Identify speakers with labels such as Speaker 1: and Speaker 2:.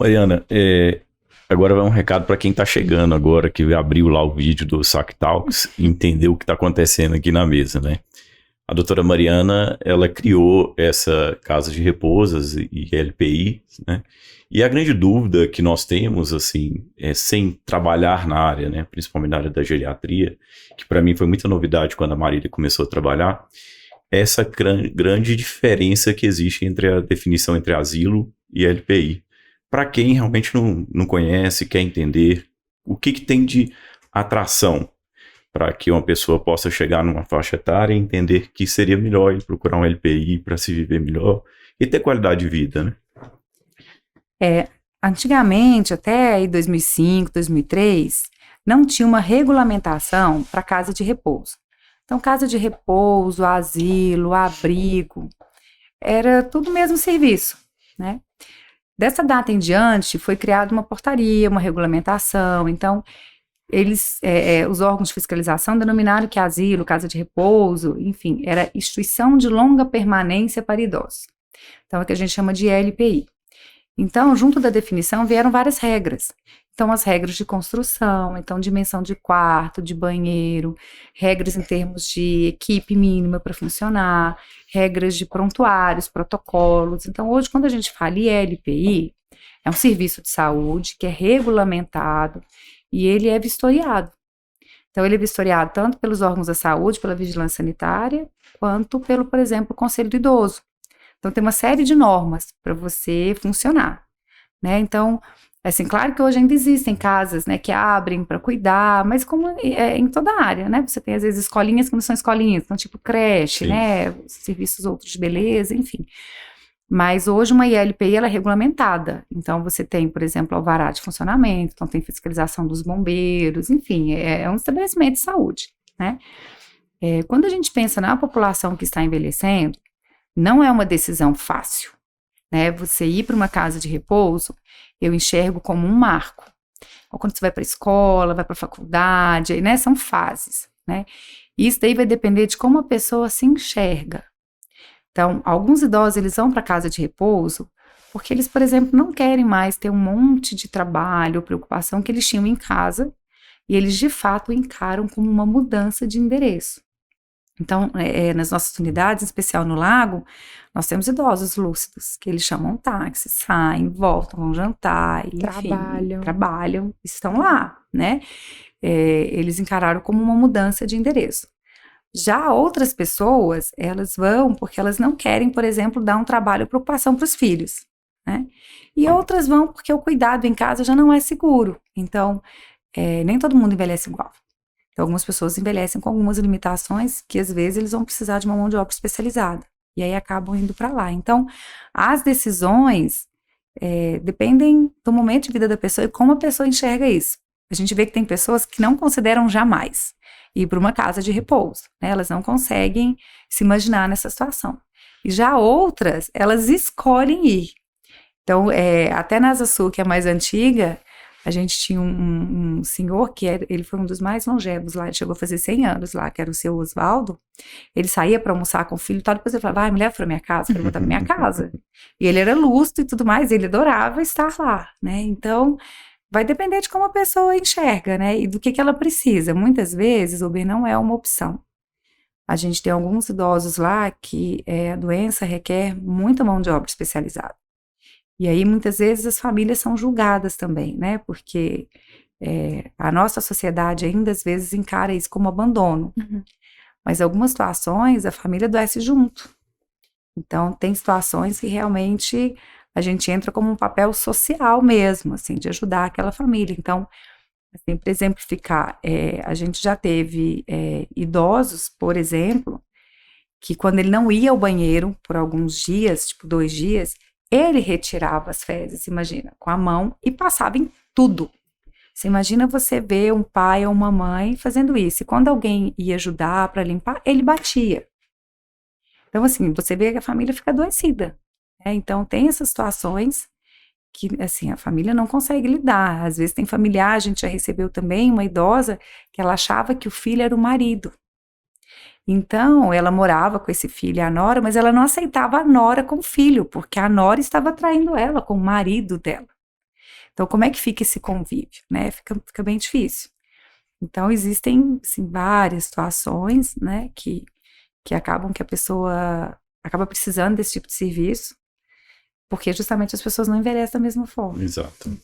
Speaker 1: Mariana, agora vai um recado para quem está chegando agora, que abriu lá o vídeo do Sac Talks e entendeu o que está acontecendo aqui na mesa, né? A doutora Mariana, ela criou essa casa de repousas e LPI, né? E a grande dúvida que nós temos, assim, sem trabalhar na área, né? Principalmente na área da geriatria, que para mim foi muita novidade quando a Marília começou a trabalhar, é essa grande diferença que existe entre a definição entre asilo e LPI. Para quem realmente não conhece, quer entender o que tem de atração para que uma pessoa possa chegar numa faixa etária e entender que seria melhor ele procurar um LPI para se viver melhor e ter qualidade de vida, né?
Speaker 2: É, Antigamente, até aí 2005, 2003, não tinha uma regulamentação para casa de repouso. Então, casa de repouso, asilo, abrigo, era tudo o mesmo serviço, né? Dessa data em diante, foi criada uma portaria, uma regulamentação. Então, os órgãos de fiscalização denominaram que asilo, casa de repouso, enfim, era instituição de longa permanência para idosos. Então, é o que a gente chama de LPI. Então, junto da definição, vieram várias regras. Então, as regras de construção, então, dimensão de quarto, de banheiro, regras em termos de equipe mínima para funcionar, regras de prontuários, protocolos. Então, hoje, quando a gente fala ILPI, é um serviço de saúde que é regulamentado e ele é vistoriado. Então, ele é vistoriado tanto pelos órgãos da saúde, pela vigilância sanitária, quanto pelo, por exemplo, Conselho do Idoso. Então, tem uma série de normas para você funcionar, né? Então, assim, claro que hoje ainda existem casas, né, que abrem para cuidar, mas como em toda a área, né? Você tem, às vezes, escolinhas que não são escolinhas, então, tipo creche,
Speaker 1: Sim.
Speaker 2: né? Serviços outros de beleza, enfim. Mas hoje uma ILPI, ela é regulamentada. Então, você tem, por exemplo, alvará de funcionamento, então tem fiscalização dos bombeiros, enfim, é um estabelecimento de saúde, né? Quando a gente pensa na população que está envelhecendo, não é uma decisão fácil, né? Você ir para uma casa de repouso, eu enxergo como um marco. Ou quando você vai para a escola, vai para a faculdade, né? São fases, né? E isso daí vai depender de como a pessoa se enxerga. Então, alguns idosos, eles vão para a casa de repouso porque eles, por exemplo, não querem mais ter um monte de trabalho ou preocupação que eles tinham em casa e eles, de fato, encaram como uma mudança de endereço. Então, nas nossas unidades, em especial no Lago, nós temos idosos lúcidos, que eles chamam táxi, saem, voltam, vão jantar, enfim, trabalham, estão lá, né? Eles encararam como uma mudança de endereço. Já outras pessoas, elas vão porque elas não querem, por exemplo, dar um trabalho ou preocupação para os filhos, né? E outras vão porque o cuidado em casa já não é seguro. Então, nem todo mundo envelhece igual. Então, algumas pessoas envelhecem com algumas limitações que, às vezes, eles vão precisar de uma mão de obra especializada. E aí acabam indo para lá. Então, as decisões dependem do momento de vida da pessoa e como a pessoa enxerga isso. A gente vê que tem pessoas que não consideram jamais ir para uma casa de repouso, né? Elas não conseguem se imaginar nessa situação. E já outras, elas escolhem ir. Então, até na Asa Sul, que é a mais antiga, a gente tinha um senhor que ele foi um dos mais longevos lá, ele chegou a fazer 100 anos lá, que era o seu Oswaldo. Ele saía para almoçar com o filho e tal, depois ele falava, vai, me leva para minha casa, quero voltar para minha casa. E ele era lúcido e tudo mais, ele adorava estar lá, né? Então, vai depender de como a pessoa enxerga, né? E do que ela precisa. Muitas vezes, o Uber não é uma opção. A gente tem alguns idosos lá que a doença requer muita mão de obra especializada. E aí, muitas vezes, as famílias são julgadas também, né? Porque a nossa sociedade ainda, às vezes, encara isso como abandono.
Speaker 3: Uhum.
Speaker 2: Mas em algumas situações, a família adoece junto. Então, tem situações que realmente a gente entra como um papel social mesmo, assim, de ajudar aquela família. Então, assim, para exemplificar, a gente já teve idosos, por exemplo, que quando ele não ia ao banheiro por alguns dias, tipo 2 dias, ele retirava as fezes, imagina, com a mão e passava em tudo. Você imagina você ver um pai ou uma mãe fazendo isso, e quando alguém ia ajudar para limpar, ele batia. Então, assim, você vê que a família fica adoecida, né? Então, tem essas situações que, assim, a família não consegue lidar. Às vezes tem familiar, a gente já recebeu também uma idosa que ela achava que o filho era o marido. Então, ela morava com esse filho e a nora, mas ela não aceitava a nora como filho, porque a nora estava traindo ela com o marido dela. Então, como é que fica esse convívio, né? Fica bem difícil. Então, existem, assim, várias situações, né, que acabam que a pessoa acaba precisando desse tipo de serviço, porque justamente as pessoas não envelhecem da mesma forma.
Speaker 1: Exato.